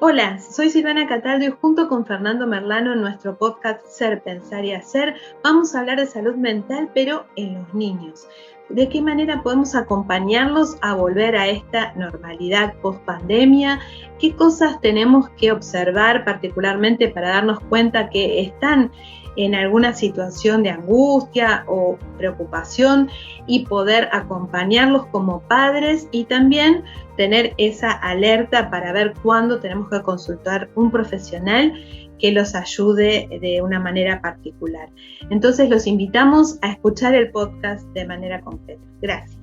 Hola, soy Silvana Cataldo y junto con Fernando Merlano en nuestro podcast Ser, Pensar y Hacer vamos a hablar de salud mental, pero en los niños. ¿De qué manera podemos acompañarlos a volver a esta normalidad post-pandemia? ¿Qué cosas tenemos que observar particularmente para darnos cuenta que están en alguna situación de angustia o preocupación y poder acompañarlos como padres y también tener esa alerta para ver cuándo tenemos que consultar un profesional que los ayude de una manera particular? Entonces los invitamos a escuchar el podcast de manera completa. Gracias.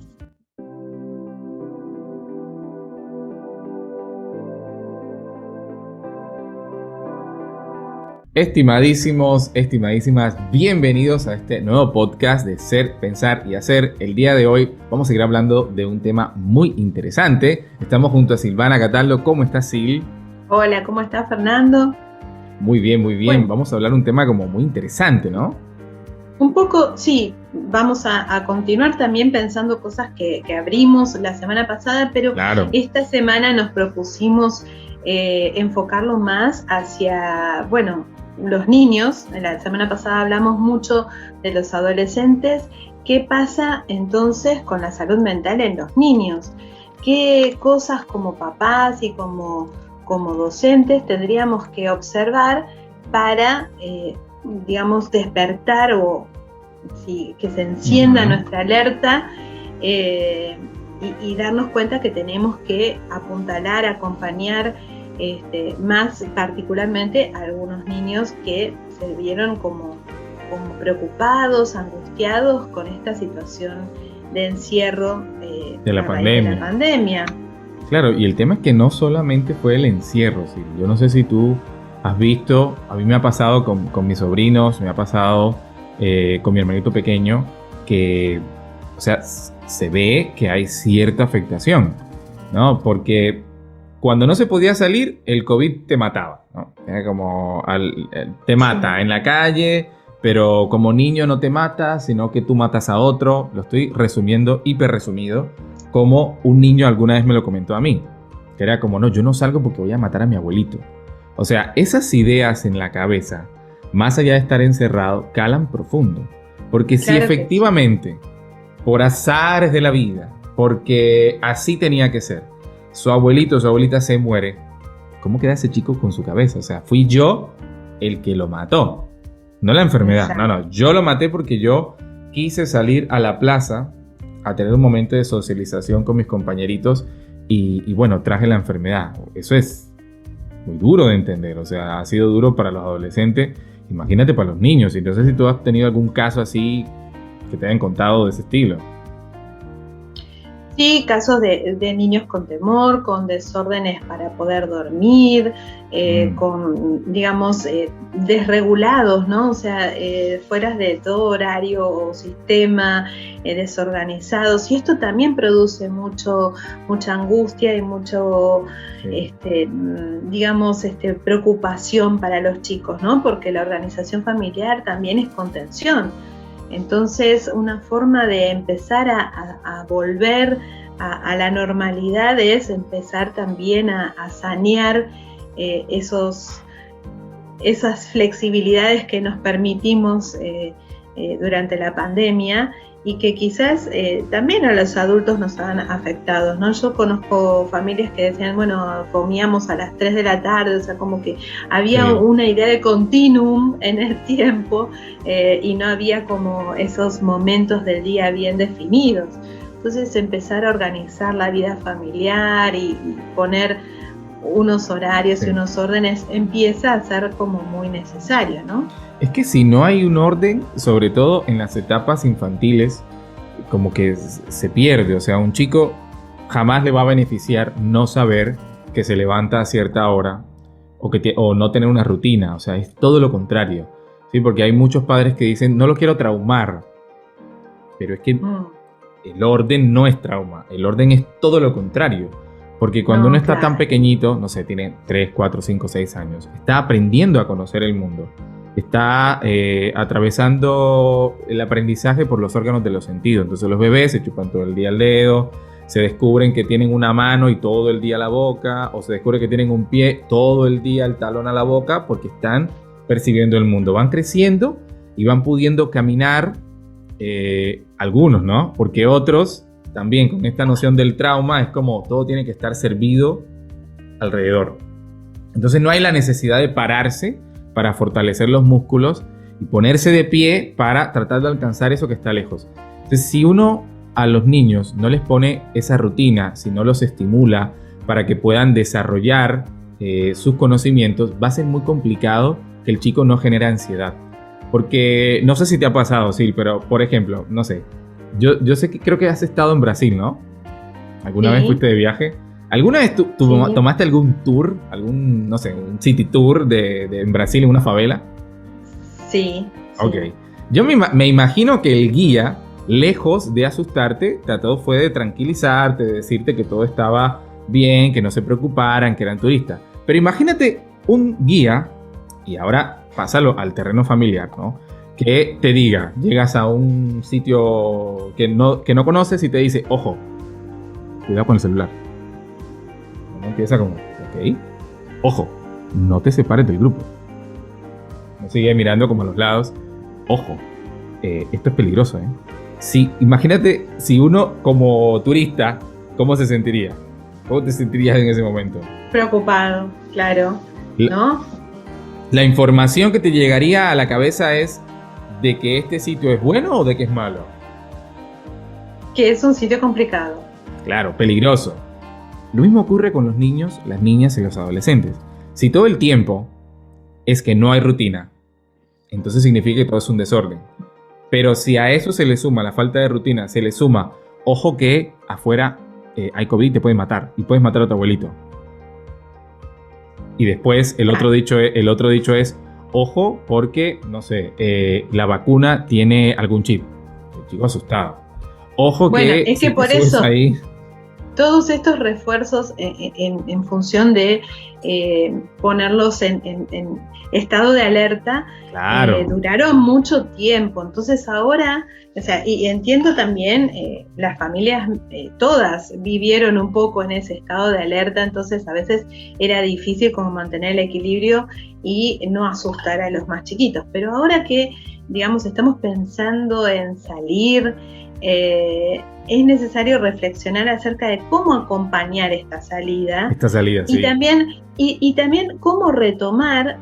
Estimadísimos, estimadísimas, bienvenidos a este nuevo podcast de Ser, Pensar y Hacer. El día de hoy vamos a seguir hablando de un tema muy interesante. Estamos junto a Silvana Cataldo. ¿Cómo estás, Sil? Hola, ¿cómo estás, Fernando? Muy bien, muy bien. Bueno, vamos a hablar de un tema como muy interesante, ¿no? Un poco, sí. Vamos a continuar también pensando cosas que abrimos la semana pasada, pero claro, esta semana nos propusimos enfocarlo más hacia, los niños. La semana pasada hablamos mucho de los adolescentes. ¿Qué pasa entonces con la salud mental en los niños? ¿Qué cosas como papás y como docentes tendríamos que observar para, despertar o que se encienda nuestra alerta y darnos cuenta que tenemos que apuntalar, acompañar más particularmente a algunos niños que se vieron como preocupados, angustiados con esta situación de encierro de la pandemia. Claro, y el tema es que no solamente fue el encierro, ¿sí? Yo no sé si tú has visto, a mí me ha pasado con mis sobrinos, me ha pasado con mi hermanito pequeño, que, o sea, se ve que hay cierta afectación, ¿no? Porque cuando no se podía salir, el COVID te mataba, ¿no? Era como, te mata en la calle, pero como niño no te mata, sino que tú matas a otro. Lo estoy resumiendo, hiper resumido, como un niño alguna vez me lo comentó a mí, que era como, no, yo no salgo porque voy a matar a mi abuelito. O sea, esas ideas en la cabeza, más allá de estar encerrado, calan profundo. Porque claro, si efectivamente, por azares de la vida, porque así tenía que ser, su abuelito o su abuelita se muere, ¿cómo queda ese chico con su cabeza? O sea, fui yo el que lo mató, no la enfermedad. Exacto. No, yo lo maté porque yo quise salir a la plaza a tener un momento de socialización con mis compañeritos y bueno, traje la enfermedad. Eso es muy duro de entender, o sea, ha sido duro para los adolescentes, imagínate para los niños. Entonces, si tú has tenido algún caso así que te hayan contado de ese estilo. Sí, casos de niños con temor, con desórdenes para poder dormir, con, desregulados, ¿no? O sea, fuera de todo horario o sistema, desorganizados. Y esto también produce mucha angustia y mucho, preocupación para los chicos, ¿no? Porque la organización familiar también es contención. Entonces, una forma de empezar a volver a la normalidad es empezar también a sanear esas flexibilidades que nos permitimos durante la pandemia y que quizás también a los adultos nos han afectado, ¿no? Yo conozco familias que decían, comíamos a las 3 de la tarde, o sea, como que había una idea de continuum en el tiempo y no había como esos momentos del día bien definidos. Entonces empezar a organizar la vida familiar y poner unos horarios y unos órdenes empieza a ser como muy necesario, ¿no? Es que si no hay un orden, sobre todo en las etapas infantiles, como que se pierde. O sea, a un chico jamás le va a beneficiar no saber que se levanta a cierta hora o no tener una rutina. O sea, es todo lo contrario, ¿sí? Porque hay muchos padres que dicen, no lo quiero traumar. Pero es que el orden no es trauma. El orden es todo lo contrario. Porque cuando uno está tan pequeñito, no sé, tiene 3, 4, 5, 6 años, está aprendiendo a conocer el mundo. Está atravesando el aprendizaje por los órganos de los sentidos. Entonces los bebés se chupan todo el día el dedo, se descubren que tienen una mano y todo el día la boca, o se descubre que tienen un pie todo el día el talón a la boca, porque están percibiendo el mundo. Van creciendo y van pudiendo caminar, algunos, ¿no? Porque otros también con esta noción del trauma es como todo tiene que estar servido alrededor. Entonces no hay la necesidad de pararse para fortalecer los músculos y ponerse de pie para tratar de alcanzar eso que está lejos. Entonces, si uno a los niños no les pone esa rutina, si no los estimula para que puedan desarrollar sus conocimientos, va a ser muy complicado que el chico no genere ansiedad. Porque no sé si te ha pasado, sí, pero por ejemplo, no sé, yo sé que creo que has estado en Brasil, ¿no? ¿Alguna vez fuiste de viaje? ¿Alguna vez tú sí tomaste algún tour, no sé, un city tour en Brasil, en una favela? Sí. Ok. Yo me imagino que el guía, lejos de asustarte, trató fue de tranquilizarte, de decirte que todo estaba bien, que no se preocuparan, que eran turistas. Pero imagínate un guía, y ahora pásalo al terreno familiar, ¿no? Que te diga, llegas a un sitio que no conoces y te dice, ojo, cuidado con el celular. Uno empieza como, ok, ojo, no te separes del grupo. No sigue mirando como a los lados, ojo, esto es peligroso, ¿eh? Sí, imagínate si uno como turista, ¿cómo se sentiría? ¿Cómo te sentirías en ese momento? Preocupado, claro, ¿no? La información que te llegaría a la cabeza es de que este sitio es bueno o de que es malo. Que es un sitio complicado. Claro, peligroso. Lo mismo ocurre con los niños, las niñas y los adolescentes. Si todo el tiempo es que no hay rutina, entonces significa que todo es un desorden. Pero si a eso se le suma la falta de rutina, se le suma, ojo que afuera hay COVID y te pueden matar, y puedes matar a tu abuelito. Y después el otro dicho es, ojo porque, no sé, la vacuna tiene algún chip. El chico asustado. Ojo bueno, que... es que por eso... Ahí, todos estos refuerzos en función de ponerlos en estado de alerta, claro, duraron mucho tiempo. Entonces ahora, o sea, y entiendo también, las familias todas vivieron un poco en ese estado de alerta, entonces a veces era difícil como mantener el equilibrio y no asustar a los más chiquitos. Pero ahora que, digamos, estamos pensando en salir, es necesario reflexionar acerca de cómo acompañar esta salida. Y sí. También cómo retomar,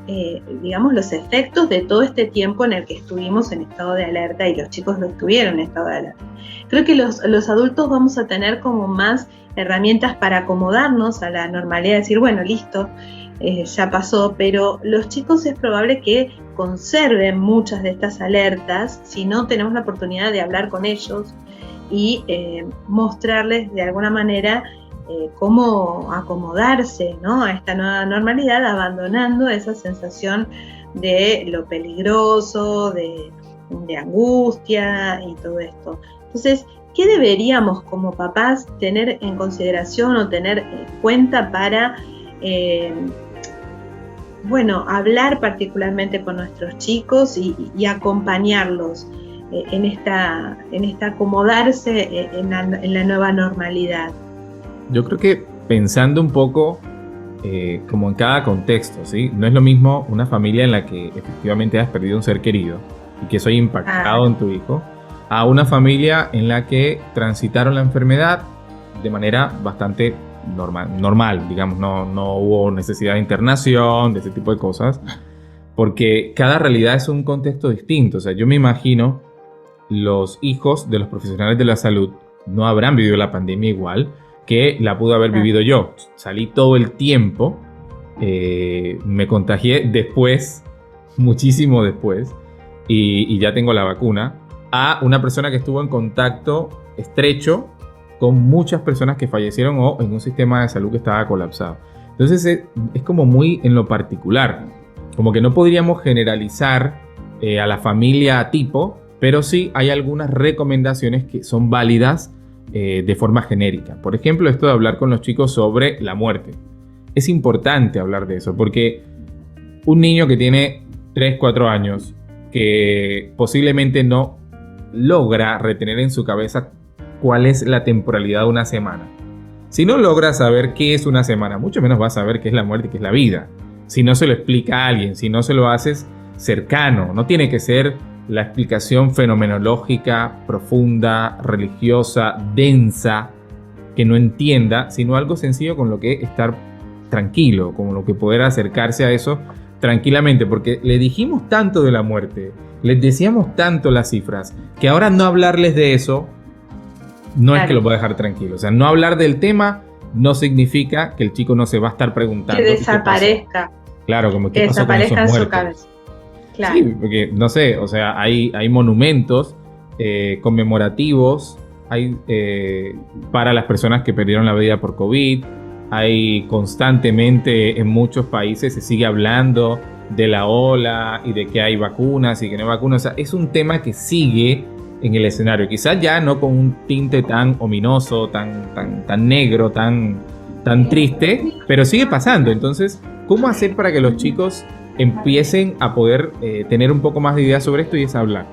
digamos, los efectos de todo este tiempo en el que estuvimos en estado de alerta y los chicos lo estuvieron en estado de alerta. Creo que los adultos vamos a tener como más herramientas para acomodarnos a la normalidad, decir, bueno, listo, ya pasó, pero los chicos es probable que conserven muchas de estas alertas si no tenemos la oportunidad de hablar con ellos y mostrarles de alguna manera cómo acomodarse, ¿no?, a esta nueva normalidad, abandonando esa sensación de lo peligroso, de angustia y todo esto. Entonces, ¿qué deberíamos como papás tener en consideración o tener en cuenta para hablar particularmente con nuestros chicos y acompañarlos en esta acomodarse en la nueva normalidad? Yo creo que pensando un poco como en cada contexto, ¿sí? No es lo mismo una familia en la que efectivamente has perdido un ser querido y que eso haya impactado en tu hijo, a una familia en la que transitaron la enfermedad de manera bastante normal, digamos, no hubo necesidad de internación, de ese tipo de cosas, porque cada realidad es un contexto distinto. O sea, yo me imagino los hijos de los profesionales de la salud no habrán vivido la pandemia igual que la pude haber vivido yo. Salí todo el tiempo, me contagié después, muchísimo después, y ya tengo la vacuna, a una persona que estuvo en contacto estrecho con muchas personas que fallecieron o en un sistema de salud que estaba colapsado. Entonces es como muy en lo particular, como que no podríamos generalizar a la familia tipo, pero sí hay algunas recomendaciones que son válidas de forma genérica. Por ejemplo, esto de hablar con los chicos sobre la muerte. Es importante hablar de eso, porque un niño que tiene 3, 4 años, que posiblemente no logra retener en su cabeza cuál es la temporalidad de una semana. Si no logras saber qué es una semana, mucho menos vas a saber qué es la muerte y qué es la vida. Si no se lo explica a alguien, si no se lo haces cercano, no tiene que ser la explicación fenomenológica, profunda, religiosa, densa, que no entienda, sino algo sencillo con lo que estar tranquilo, con lo que poder acercarse a eso tranquilamente, porque le dijimos tanto de la muerte, les decíamos tanto las cifras, que ahora no hablarles de eso no es que lo va a dejar tranquilo. O sea, no hablar del tema no significa que el chico no se va a estar preguntando. Que desaparezca. Claro, como que desaparezca en su cabeza. Claro. Sí, porque, no sé, o sea, hay monumentos conmemorativos, hay para las personas que perdieron la vida por COVID, hay constantemente en muchos países se sigue hablando de la ola y de que hay vacunas y que no hay vacunas. O sea, es un tema que sigue en el escenario, quizás ya no con un tinte tan ominoso, tan negro, tan triste, pero sigue pasando. Entonces, ¿cómo hacer para que los chicos empiecen a poder tener un poco más de ideas sobre esto? Y es hablar.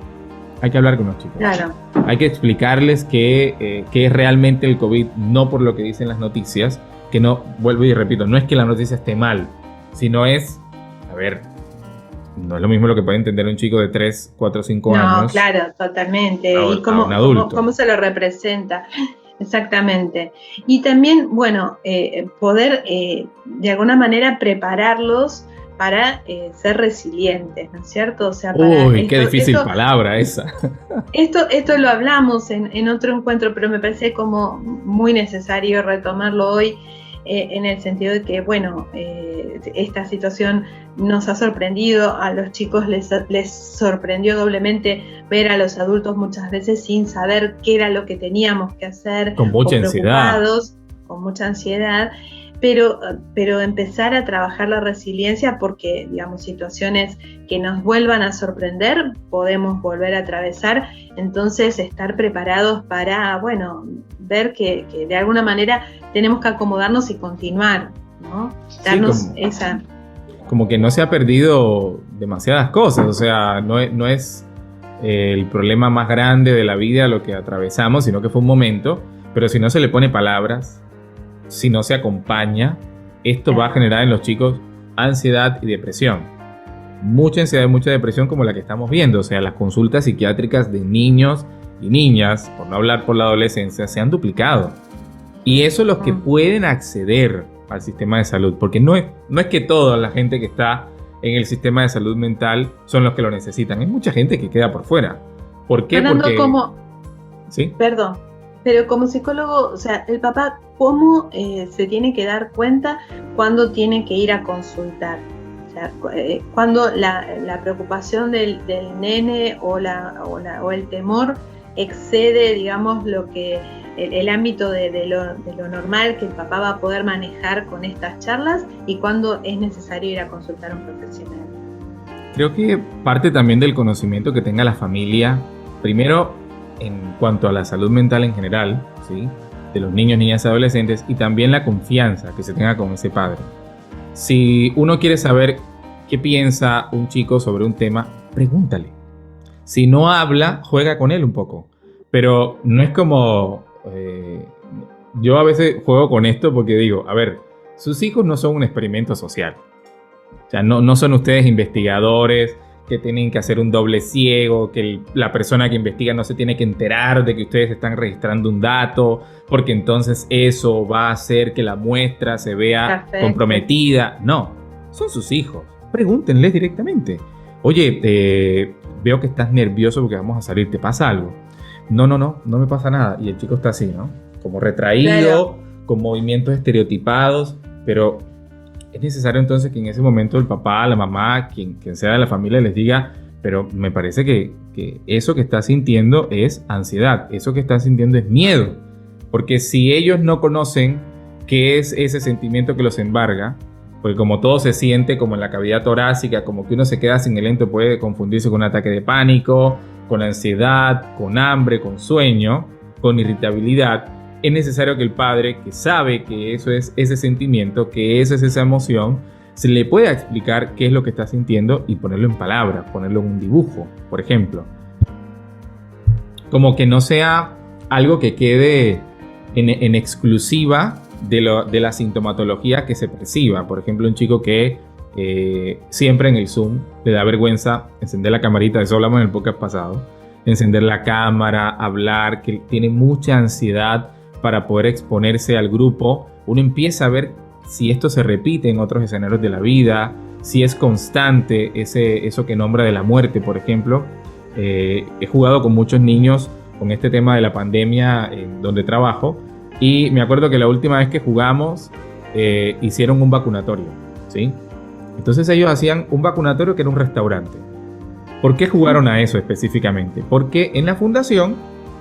Hay que hablar con los chicos. Claro. Hay que explicarles qué es realmente el COVID, no por lo que dicen las noticias, que no, vuelvo y repito, no es que la noticia esté mal, sino es, a ver, no es lo mismo lo que puede entender un chico de 3, 4, 5 años. No, claro, totalmente. Y cómo se lo representa. Exactamente. Y también, bueno, poder de alguna manera prepararlos para ser resilientes, ¿no es cierto? O sea, uy, qué difícil palabra esa. Esto lo hablamos en otro encuentro, pero me parece como muy necesario retomarlo hoy, en el sentido de que, bueno, esta situación nos ha sorprendido, a los chicos les sorprendió doblemente ver a los adultos muchas veces sin saber qué era lo que teníamos que hacer, con mucha ansiedad, con mucha ansiedad, pero empezar a trabajar la resiliencia, porque, digamos, situaciones que nos vuelvan a sorprender podemos volver a atravesar. Entonces, estar preparados para, bueno, ver que de alguna manera tenemos que acomodarnos y continuar, ¿no? Darnos sí, como que no se ha perdido demasiadas cosas. O sea, no es el problema más grande de la vida lo que atravesamos, sino que fue un momento. Pero si no se le pone palabras, si no se acompaña, esto va a generar en los chicos ansiedad y depresión. Mucha ansiedad y mucha depresión, como la que estamos viendo. O sea, las consultas psiquiátricas de niños y niñas, por no hablar por la adolescencia, se han duplicado. Y eso es los que pueden acceder al sistema de salud, porque no es que toda la gente que está en el sistema de salud mental son los que lo necesitan. Hay mucha gente que queda por fuera. ¿Por qué? Fernando, porque... ¿Sí? Perdón, pero como psicólogo, o sea, el papá, ¿cómo se tiene que dar cuenta cuando tiene que ir a consultar? O sea, cuando la preocupación del nene o el temor excede, digamos, lo que el ámbito de lo normal que el papá va a poder manejar con estas charlas, y cuando es necesario ir a consultar a un profesional. Creo que parte también del conocimiento que tenga la familia, primero en cuanto a la salud mental en general, ¿sí?, de los niños, niñas y adolescentes, y también la confianza que se tenga con ese padre. Si uno quiere saber qué piensa un chico sobre un tema, pregúntale. Si no habla, juega con él un poco. Pero no es como... yo a veces juego con esto porque digo, a ver, sus hijos no son un experimento social. O sea, no son ustedes investigadores que tienen que hacer un doble ciego, que la persona que investiga no se tiene que enterar de que ustedes están registrando un dato, porque entonces eso va a hacer que la muestra se vea comprometida. No, son sus hijos. Pregúntenles directamente. Oye, veo que estás nervioso porque vamos a salir, ¿te pasa algo? No me pasa nada. Y el chico está así, ¿no? Como retraído, claro, con movimientos estereotipados, pero es necesario entonces que en ese momento el papá, la mamá, quien sea de la familia les diga, pero me parece que eso que estás sintiendo es ansiedad, eso que estás sintiendo es miedo, porque si ellos no conocen qué es ese sentimiento que los embarga, porque como todo se siente como en la cavidad torácica, como que uno se queda sin aliento, puede confundirse con un ataque de pánico, con ansiedad, con hambre, con sueño, con irritabilidad. Es necesario que el padre, que sabe que eso es ese sentimiento, que eso es esa emoción, se le pueda explicar qué es lo que está sintiendo y ponerlo en palabras, ponerlo en un dibujo, por ejemplo. Como que no sea algo que quede en exclusiva de la sintomatología que se perciba. Por ejemplo, un chico que siempre en el Zoom le da vergüenza encender la camarita, de eso hablamos en el podcast pasado, encender la cámara, hablar, que tiene mucha ansiedad para poder exponerse al grupo. Uno empieza a ver si esto se repite en otros escenarios de la vida, si es constante eso que nombra de la muerte, por ejemplo. He jugado con muchos niños con este tema de la pandemia en donde trabajo, y me acuerdo que la última vez que jugamos hicieron un vacunatorio, ¿sí? Entonces ellos hacían un vacunatorio que era un restaurante. ¿Por qué jugaron a eso específicamente? Porque en la fundación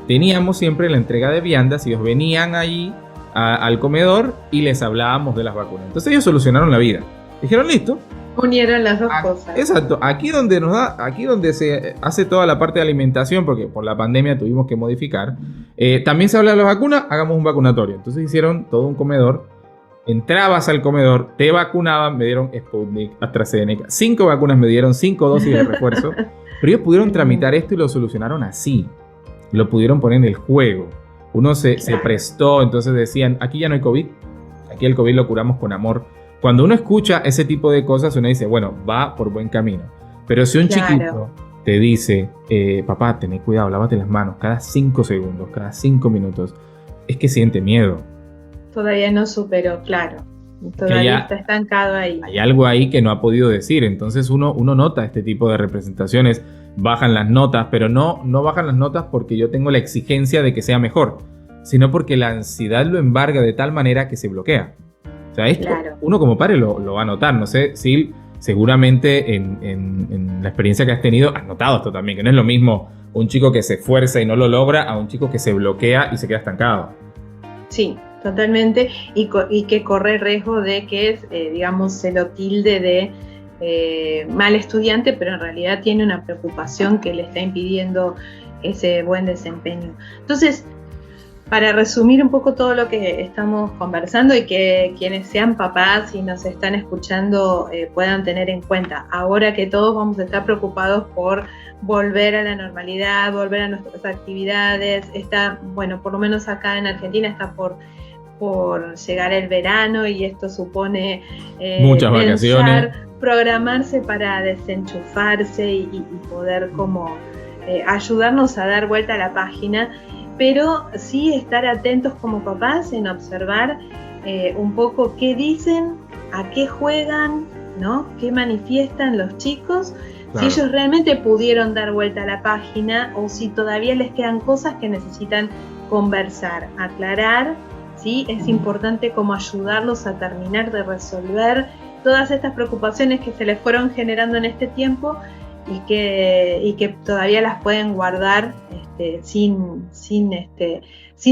teníamos siempre la entrega de viandas y ellos venían ahí al comedor y les hablábamos de las vacunas. Entonces ellos solucionaron la vida. Dijeron, listo. Unieron las dos cosas. Exacto. Aquí donde se hace toda la parte de alimentación, porque por la pandemia tuvimos que modificar, también se habla de las vacunas, hagamos un vacunatorio. Entonces hicieron todo un comedor. Entrabas al comedor, te vacunaban, me dieron Sputnik, AstraZeneca, 5 vacunas me dieron, 5 dosis de refuerzo. Pero ellos pudieron tramitar esto y lo solucionaron así. Lo pudieron poner en el juego. Uno se prestó, entonces decían, aquí ya no hay COVID, aquí el COVID lo curamos con amor. Cuando uno escucha ese tipo de cosas, uno dice, bueno, va por buen camino. Pero si un chiquito te dice, papá, ten cuidado, lávate las manos cada 5 segundos, cada 5 minutos, es que siente miedo. Todavía no superó, claro. Todavía está estancado ahí. Hay algo ahí que no ha podido decir. Entonces uno nota este tipo de representaciones. Bajan las notas, pero no bajan las notas porque yo tengo la exigencia de que sea mejor, sino porque la ansiedad lo embarga de tal manera que se bloquea. O sea, esto uno como padre lo va a notar. No sé, si seguramente en la experiencia que has tenido has notado esto también, que no es lo mismo un chico que se esfuerza y no lo logra a un chico que se bloquea y se queda estancado. Sí, totalmente, y que corre riesgo de que, digamos, se lo tilde de mal estudiante, pero en realidad tiene una preocupación que le está impidiendo ese buen desempeño. Entonces, para resumir un poco todo lo que estamos conversando y que quienes sean papás y nos están escuchando puedan tener en cuenta, ahora que todos vamos a estar preocupados por volver a la normalidad, volver a nuestras actividades, bueno, por lo menos acá en Argentina está por llegar el verano y esto supone muchas vacaciones, programarse para desenchufarse y poder como ayudarnos a dar vuelta a la página, pero sí estar atentos como papás en observar un poco qué dicen, a qué juegan, ¿no? Qué manifiestan los chicos, si ellos realmente pudieron dar vuelta a la página o si todavía les quedan cosas que necesitan conversar, aclarar. ¿Sí? Es importante como ayudarlos a terminar de resolver todas estas preocupaciones que se les fueron generando en este tiempo y que todavía las pueden guardar sin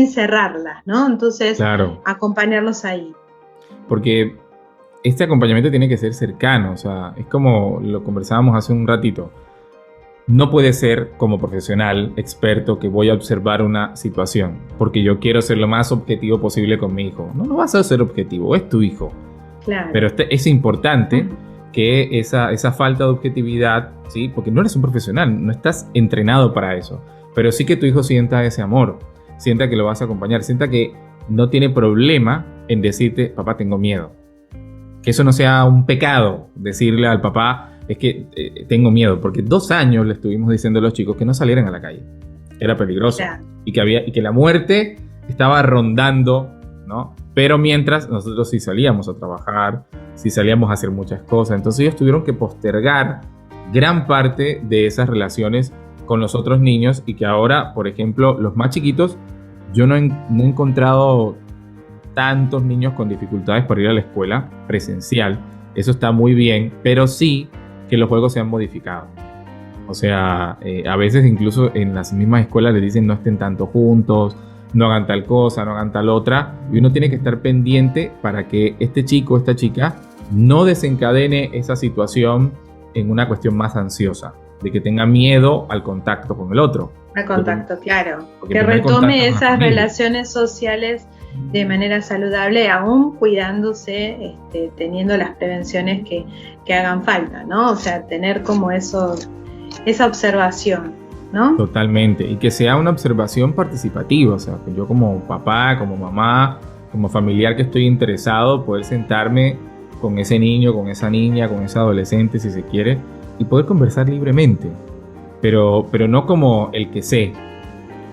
cerrarlas, ¿no? Entonces, acompañarlos ahí. Porque este acompañamiento tiene que ser cercano, o sea, es como lo conversábamos hace un ratito. No puede ser como profesional, experto, que voy a observar una situación porque yo quiero ser lo más objetivo posible con mi hijo. No vas a ser objetivo, es tu hijo. Claro. Pero es importante que esa falta de objetividad, ¿sí? Porque no eres un profesional, no estás entrenado para eso. Pero sí que tu hijo sienta ese amor, sienta que lo vas a acompañar, sienta que no tiene problema en decirte, papá, tengo miedo. Que eso no sea un pecado, decirle al papá, es que tengo miedo, porque 2 años le estuvimos diciendo a los chicos que no salieran a la calle. Era peligroso. Y que la muerte estaba rondando, ¿no? Pero mientras nosotros sí salíamos a trabajar, sí salíamos a hacer muchas cosas. Entonces ellos tuvieron que postergar gran parte de esas relaciones con los otros niños y que ahora, por ejemplo, los más chiquitos, yo no he encontrado tantos niños con dificultades para ir a la escuela presencial. Eso está muy bien, pero sí que los juegos se han modificado. O sea, a veces incluso en las mismas escuelas les dicen no estén tanto juntos, no hagan tal cosa, no hagan tal otra, y uno tiene que estar pendiente para que este chico o esta chica no desencadene esa situación en una cuestión más ansiosa, de que tenga miedo al contacto con el otro. Al contacto, claro. Que retome esas relaciones sociales de manera saludable, aún cuidándose, teniendo las prevenciones que hagan falta, ¿no? O sea, tener como esa observación. ¿no? Totalmente, y que sea una observación participativa, o sea, que yo como papá, como mamá, como familiar que estoy interesado, poder sentarme con ese niño, con esa niña, con ese adolescente, si se quiere, y poder conversar libremente, pero no como el que sé,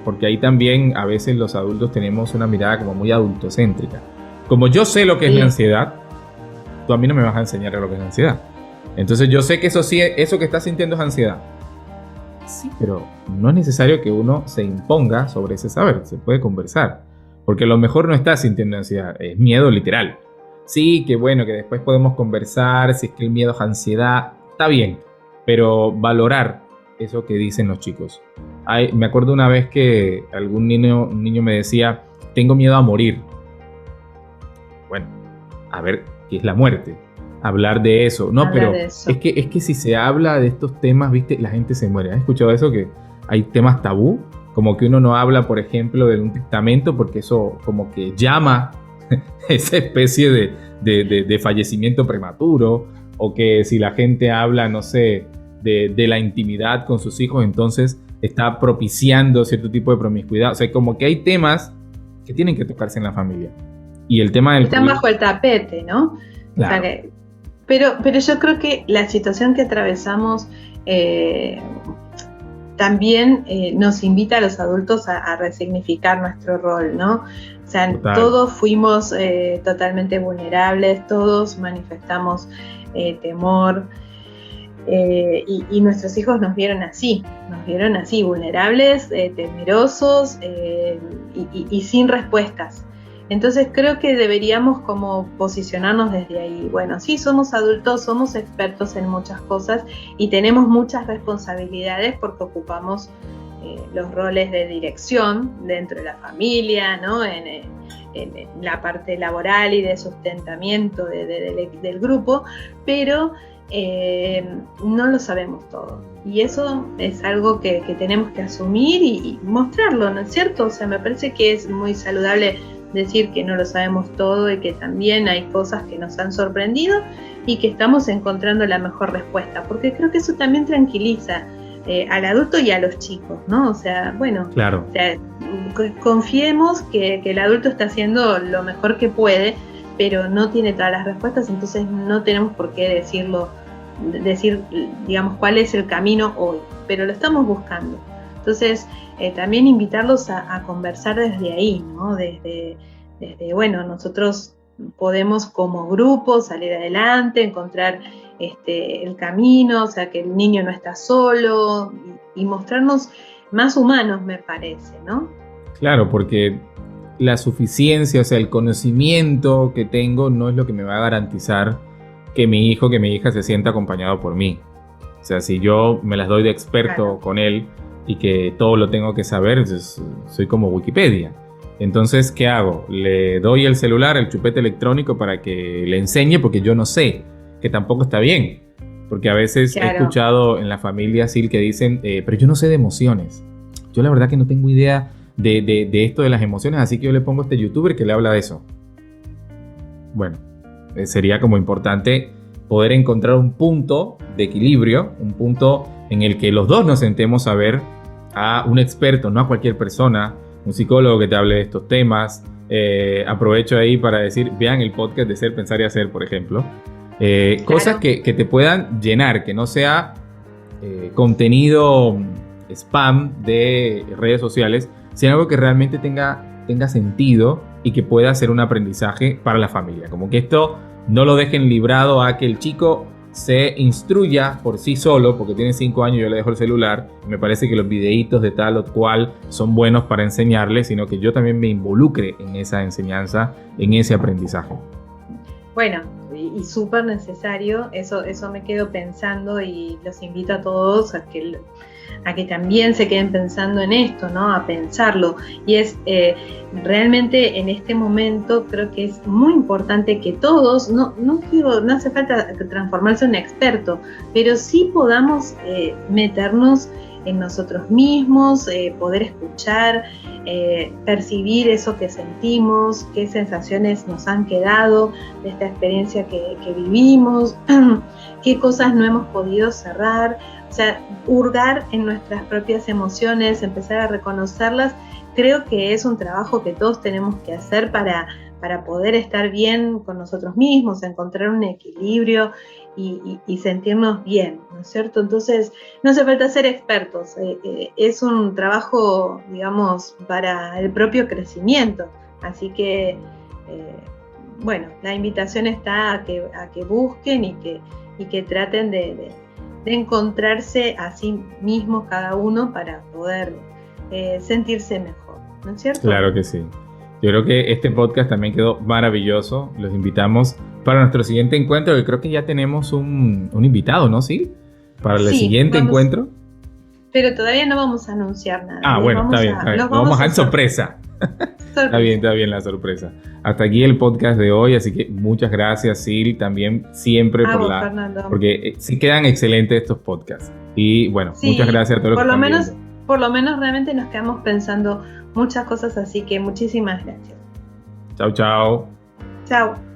porque ahí también a veces los adultos tenemos una mirada como muy adultocéntrica. Como yo sé lo que es la ansiedad, tú a mí no me vas a enseñar lo que es la ansiedad. Entonces yo sé que eso sí, eso que estás sintiendo es ansiedad. Sí, pero no es necesario que uno se imponga sobre ese saber, se puede conversar. Porque a lo mejor no estás sintiendo ansiedad, es miedo literal. Sí, que bueno, que después podemos conversar, si es que el miedo es ansiedad, está bien, pero valorar eso que dicen los chicos. Me acuerdo una vez que un niño me decía, tengo miedo a morir. Bueno, a ver, ¿qué es la muerte? Hablar de eso. No, pero es que si se habla de estos temas, viste, la gente se muere. ¿Has escuchado eso? Que hay temas tabú, como que uno no habla, por ejemplo, de un testamento porque eso como que llama esa especie de fallecimiento prematuro, o que si la gente habla, no sé, de la intimidad con sus hijos, entonces está propiciando cierto tipo de promiscuidad. O sea, como que hay temas que tienen que tocarse en la familia. Y el tema del están bajo el tapete, ¿no? Claro. O sea pero yo creo que la situación que atravesamos también nos invita a los adultos a resignificar nuestro rol, ¿no? O sea, todos fuimos totalmente vulnerables, todos manifestamos temor, y nuestros hijos nos vieron así, vulnerables, temerosos y sin respuestas. Entonces creo que deberíamos como posicionarnos desde ahí. Bueno, sí, somos adultos, somos expertos en muchas cosas y tenemos muchas responsabilidades porque ocupamos los roles de dirección dentro de la familia, ¿no? En la parte laboral y de sustentamiento del grupo, pero no lo sabemos todo. Y eso es algo que tenemos que asumir y mostrarlo, ¿no es cierto? O sea, me parece que es muy saludable decir que no lo sabemos todo y que también hay cosas que nos han sorprendido y que estamos encontrando la mejor respuesta, porque creo que eso también tranquiliza al adulto y a los chicos, ¿no? O sea, bueno, claro. O sea, confiemos que el adulto está haciendo lo mejor que puede, pero no tiene todas las respuestas, entonces no tenemos por qué decir, digamos, cuál es el camino hoy, pero lo estamos buscando. Entonces, también invitarlos a conversar desde ahí, ¿no? Desde, bueno, nosotros podemos como grupo salir adelante, encontrar el camino, o sea, que el niño no está solo y mostrarnos más humanos, me parece, ¿no? Claro, porque la suficiencia, o sea, el conocimiento que tengo no es lo que me va a garantizar que mi hijo, que mi hija se sienta acompañado por mí. O sea, si yo me las doy de experto con él y que todo lo tengo que saber, soy como Wikipedia. Entonces, ¿qué hago? Le doy el celular, el chupete electrónico para que le enseñe porque yo no sé, que tampoco está bien. Porque a veces he escuchado en la familia así que dicen, pero yo no sé de emociones. Yo la verdad que no tengo idea de esto de las emociones, así que yo le pongo a este youtuber que le habla de eso. Bueno, sería como importante poder encontrar un punto de equilibrio, un punto en el que los dos nos sentemos a ver a un experto, no a cualquier persona, un psicólogo que te hable de estos temas. Aprovecho ahí para decir, vean el podcast de Ser, Pensar y Hacer, por ejemplo. Cosas que te puedan llenar, que no sea contenido spam de redes sociales, sino algo que realmente tenga sentido y que pueda ser un aprendizaje para la familia. Como que esto no lo dejen librado a que el chico se instruya por sí solo, porque tiene 5 años y yo le dejo el celular. Me parece que los videitos de tal o cual son buenos para enseñarle, sino que yo también me involucre en esa enseñanza, en ese aprendizaje. Bueno, y súper necesario, eso me quedo pensando y los invito a todos a que también se queden pensando en esto, ¿no? A pensarlo. Y es realmente en este momento creo que es muy importante que todos, no hace falta transformarse en experto, pero sí podamos meternos en nosotros mismos, poder escuchar, percibir eso que sentimos, qué sensaciones nos han quedado de esta experiencia que vivimos, qué cosas no hemos podido cerrar. O sea, hurgar en nuestras propias emociones, empezar a reconocerlas, creo que es un trabajo que todos tenemos que hacer para poder estar bien con nosotros mismos, encontrar un equilibrio y sentirnos bien, ¿no es cierto? Entonces, no hace falta ser expertos, es un trabajo, digamos, para el propio crecimiento. Así que, bueno, la invitación está a que busquen y que traten de encontrarse a sí mismos cada uno para poder sentirse mejor, ¿no es cierto? Claro que sí. Yo creo que este podcast también quedó maravilloso. Los invitamos para nuestro siguiente encuentro, que creo que ya tenemos un invitado, ¿no? ¿Sí? Para el siguiente encuentro. Pero todavía no vamos a anunciar nada. Ah, bueno, está bien. Vamos a dejar sorpresa. Está bien la sorpresa. Hasta aquí el podcast de hoy, así que muchas gracias, Sil, también siempre porque sí quedan excelentes estos podcasts. Y bueno, sí, muchas gracias a todos los que están viendo. Por lo menos realmente nos quedamos pensando muchas cosas, así que muchísimas gracias. Chao, chao. Chao.